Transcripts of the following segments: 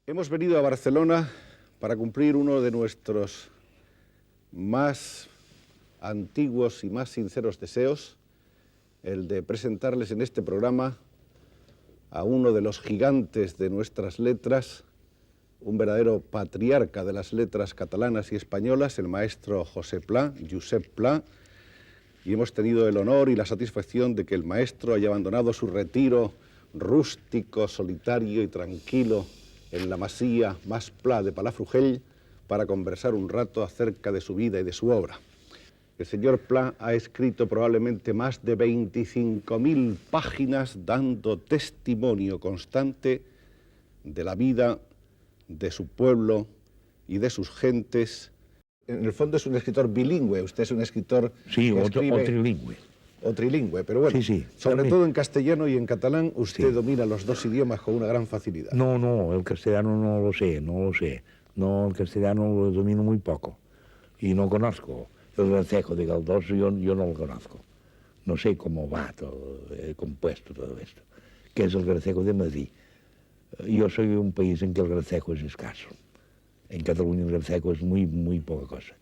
Hemos venido a Barcelona para cumplir uno de nuestros más antiguos y más sinceros deseos, el de presentarles en este programa a uno de los gigantes de nuestras letras, un verdadero patriarca de las letras catalanas y españolas, el maestro José Pla, Josep Pla, y hemos tenido el honor y la satisfacción de que el maestro haya abandonado su retiro rústico, solitario y tranquilo en la masía Mas Pla de Palafrugell para conversar un rato acerca de su vida y de su obra. El señor Pla ha escrito probablemente más de 25.000 páginas dando testimonio constante de la vida de su pueblo y de sus gentes. En el fondo es un escritor bilingüe, usted es un escritor sí, que escribe... o trilingüe. O trilingüe, pero bueno, sí, sobre todo en castellano y en catalán, usted domina los dos idiomas con una gran facilidad. No, el castellano no lo sé. No, el castellano lo domino muy poco y no conozco. El Gracejo de Galdós yo no lo conozco. No sé cómo va todo, compuesto todo esto, que es el Gracejo de Madrid. Yo soy de un país en que el Gracejo es escaso. En Cataluña el Gracejo es muy poca cosa.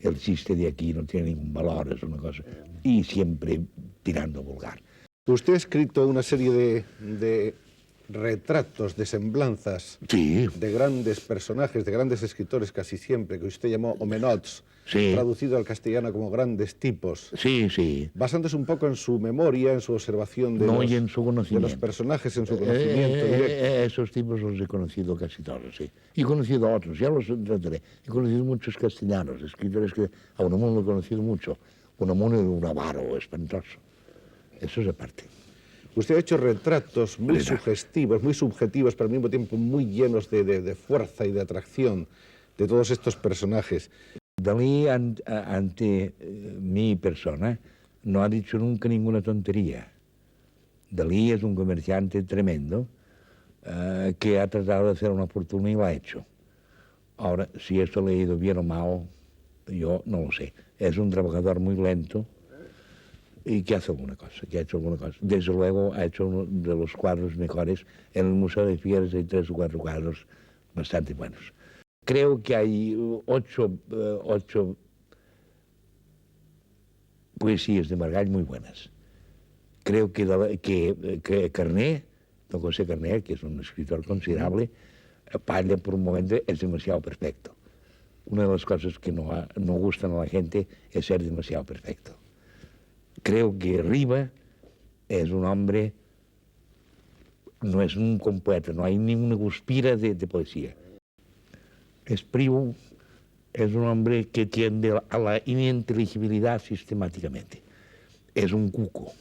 El chiste de aquí no tiene ningún valor, es una cosa, y siempre tirando vulgar. Usted ha escrito una serie de retratos, de semblanzas, sí, de grandes personajes, de grandes escritores casi siempre, que usted llamó homenots, sí, traducido al castellano como grandes tipos. Sí. Basándose un poco en su memoria, en su observación de, y en su conocimiento. De los personajes, en su conocimiento directo. Esos tipos los he conocido casi todos, sí. Y he conocido a otros, ya los trataré. He conocido muchos castellanos, escritores que a Unamuno lo he conocido mucho. Unamuno era un avaro espantoso. Eso es aparte. Usted ha hecho retratos muy sugestivos, muy subjetivos, pero al mismo tiempo muy llenos de fuerza y de atracción de todos estos personajes. Dalí, ante mi persona, no ha dicho nunca ninguna tontería. Dalí es un comerciante tremendo que ha tratado de hacer una fortuna y lo ha hecho. Ahora, si esto le ha ido bien o mal, yo no lo sé. Es un trabajador muy lento y que hace alguna cosa, Desde luego ha hecho uno de los cuadros mejores. En el Museo de Figueres hay 3 o 4 cuadros bastante buenos. Creo que hay 8 poesías de Margall muy buenas. Creo que Carné, don José Carné, que es un escritor considerable, Palla por un momento es demasiado perfecto. Una de las cosas que no gustan a la gente es ser demasiado perfecto. Creo que Riba es un hombre, no es un poeta, no hay ninguna guspira de poesía. Espriu es un hombre que tiende a la ininteligibilidad sistemáticamente. Es un cuco.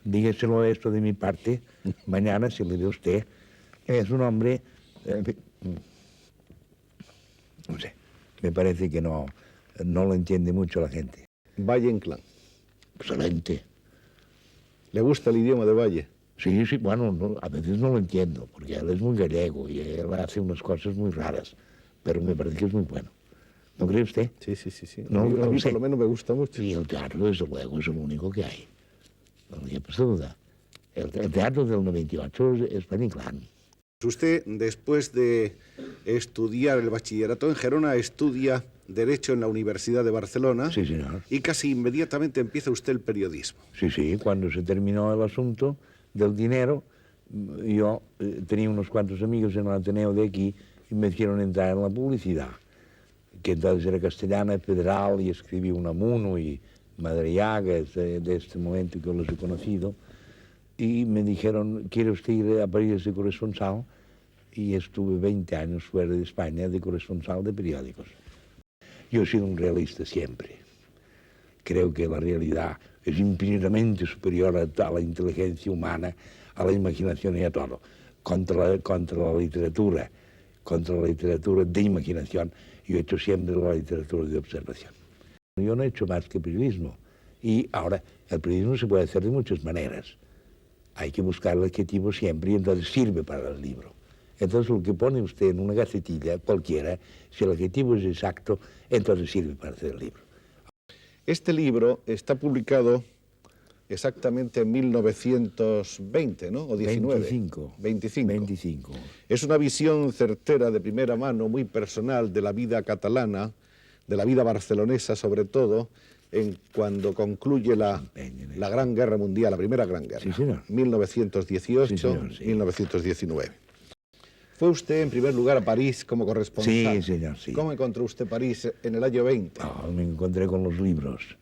Dígaselo esto de mi parte, mañana, si le ve usted, es un hombre, no sé, me parece que no lo entiende mucho la gente. Valle Inclán. Excelente. ¿Le gusta el idioma de Valle? Sí, bueno, a veces no lo entiendo, porque él es muy gallego y él hace unas cosas muy raras, pero me parece que es muy bueno. ¿No cree usted? Sí. No, a mí por lo menos me gusta mucho. Y el teatro, desde luego, es el único que hay. No hay duda. El teatro del 98 es Valle Inclán. Usted, después de estudiar el bachillerato en Gerona, estudia Derecho en la Universidad de Barcelona. Sí, señor. Y casi inmediatamente empieza usted el periodismo. Sí, cuando se terminó el asunto del dinero, yo tenía unos cuantos amigos en el Ateneo de aquí y me hicieron entrar en la publicidad, que entonces era castellana, federal, y escribí Unamuno y Madariaga, de este momento que los he conocido, y me dijeron, ¿quiere usted ir a París de corresponsal? y estuve 20 años fuera de España de corresponsal de periódicos. Yo he sido un realista siempre. Creo que la realidad es infinitamente superior a la inteligencia humana, a la imaginación y a todo. Contra la literatura de imaginación, yo he hecho siempre la literatura de observación. Yo no he hecho más que periodismo. Y ahora, el periodismo se puede hacer de muchas maneras. Hay que buscar el adjetivo siempre y entonces sirve para el libro. Entonces lo que pone usted en una gacetilla cualquiera, si el adjetivo es exacto, entonces sirve para hacer el libro. Este libro está publicado exactamente en 1920, ¿no? O 19. 25. Es una visión certera, de primera mano, muy personal de la vida catalana, de la vida barcelonesa sobre todo, cuando concluye la Gran Guerra Mundial, la Primera Gran Guerra, sí, señor. 1918, sí, señor, sí. 1919. Fue usted, en primer lugar, a París como corresponsal. Sí, señor, sí. ¿Cómo encontró usted París en el año 20? Me encontré con los libros.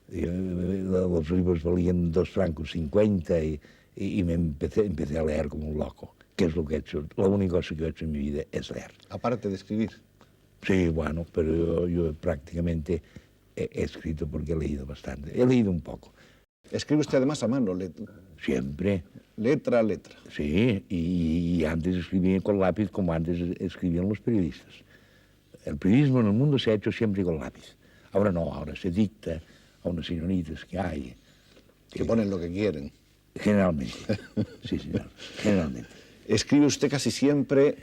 Los libros valían 2,50 francos y me empecé a leer como un loco, que es lo que he hecho. La única cosa que he hecho en mi vida es leer. Aparte de escribir. Sí, bueno, pero yo prácticamente he escrito porque he leído bastante. He leído un poco. Escribe usted además a mano, Siempre. Letra a letra. Sí, y antes escribía con lápiz como antes escribían los periodistas. El periodismo en el mundo se ha hecho siempre con lápiz. Ahora no, ahora se dicta a unas señoritas que hay. Que ponen lo que quieren. Generalmente, sí, señor, generalmente. Escribe usted casi siempre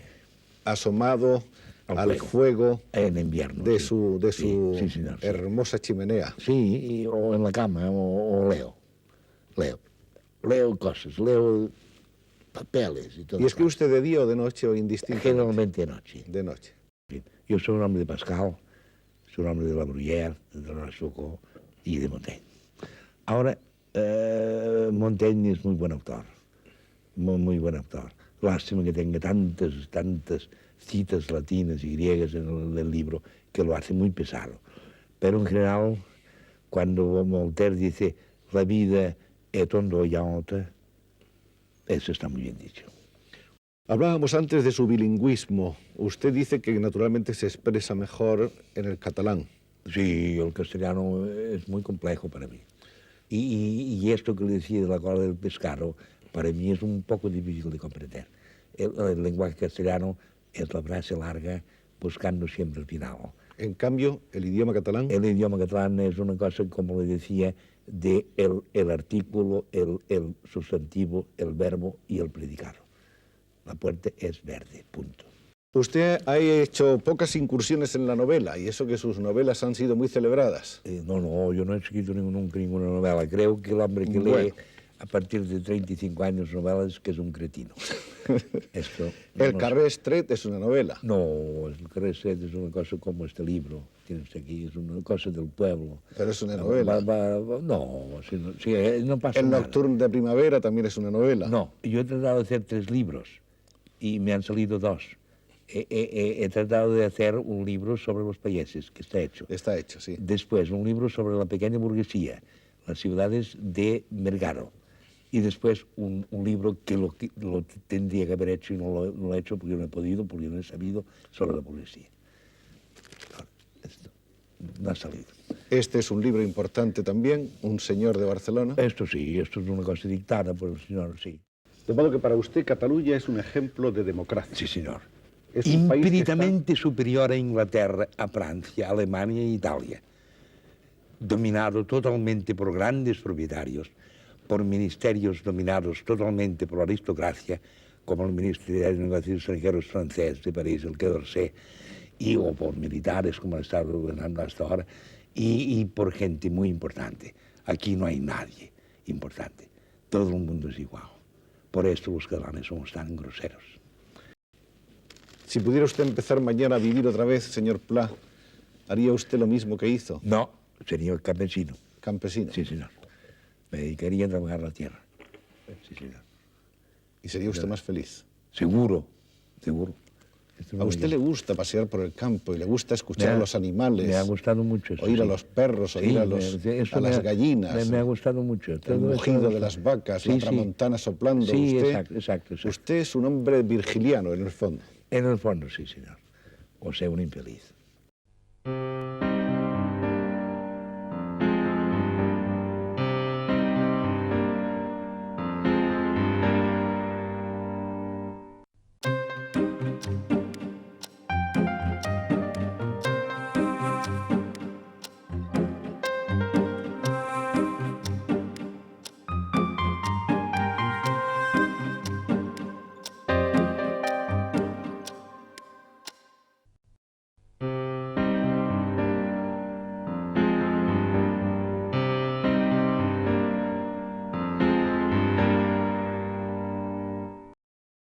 asomado al fuego en invierno, de sí. su Sí, señor, sí. hermosa chimenea. Sí, o en la cama, o leo. Leo cosas, leo papeles y todo. ¿Y escribe usted de día o de noche o indistintamente? Generalmente de noche. De noche. Yo soy un hombre de Pascal, soy un hombre de La Bruyère, de Rochefoucauld y de Montaigne. Ahora, Montaigne es muy buen autor, muy buen autor. Lástima que tenga tantas citas latinas y griegas en el libro que lo hace muy pesado. Pero en general, cuando Voltaire dice la vida est ondoyante, eso está muy bien dicho. Hablábamos antes de su bilingüismo. Usted dice que naturalmente se expresa mejor en el catalán. Sí, el castellano es muy complejo para mí. Y esto que le decía de la cola del pescado, para mí es un poco difícil de comprender. El lenguaje castellano es la frase larga buscando siempre el final. En cambio, el idioma catalán... El idioma catalán es una cosa, como le decía, de el artículo, el sustantivo, el verbo y el predicado. La puerta es verde, punto. Usted ha hecho pocas incursiones en la novela, y eso que sus novelas han sido muy celebradas. No, yo no he escrito nunca ninguna novela. Creo que el hombre que lee a partir de 35 años novelas que es un cretino. Esto, el Carré Estret es una novela. No, el Carré Estret es una cosa como este libro. Tiene usted aquí, es una cosa del pueblo. Pero es una novela. No pasa El nada. Nocturno de Primavera también es una novela. No, yo he tratado de hacer 3 libros y me han salido 2. He tratado de hacer un libro sobre los países, que está hecho. Está hecho, sí. Después, un libro sobre la pequeña burguesía, las ciudades de Mergaro. Y después, un libro que lo tendría que haber hecho y no lo he hecho porque no he podido, porque no he sabido, sobre la burguesía. Esto no ha salido. Este es un libro importante también, Un señor de Barcelona. Esto sí, esto es una cosa dictada por el señor, sí. De modo que para usted Cataluña es un ejemplo de democracia. Sí, señor. Es un país Infinitamente superior a Inglaterra, a Francia, a Alemania e Italia. Dominado totalmente por grandes propietarios, por ministerios dominados totalmente por la aristocracia, como el Ministerio de Negocios Extranjeros francés de París, el Quai d'Orsay, o por militares, como han estado gobernando hasta ahora, y por gente muy importante. Aquí no hay nadie importante. Todo el mundo es igual. Por esto los catalanes somos tan groseros. Si pudiera usted empezar mañana a vivir otra vez, señor Pla, ¿haría usted lo mismo que hizo? No, sería campesino. ¿Campesino? Sí, señor. Me dedicaría a trabajar la tierra. Sí, señor. ¿Y sería usted más feliz? Seguro. A usted le gusta pasear por el campo y le gusta escuchar a los animales. Me ha gustado mucho eso. Oír a los perros, oír a las gallinas. Me ha gustado mucho. El mugido de las vacas, la tramontana soplando. Sí, usted, exacto. Usted es un hombre virgiliano, en el fondo. En el fondo, sí, señor. O sea, un infeliz.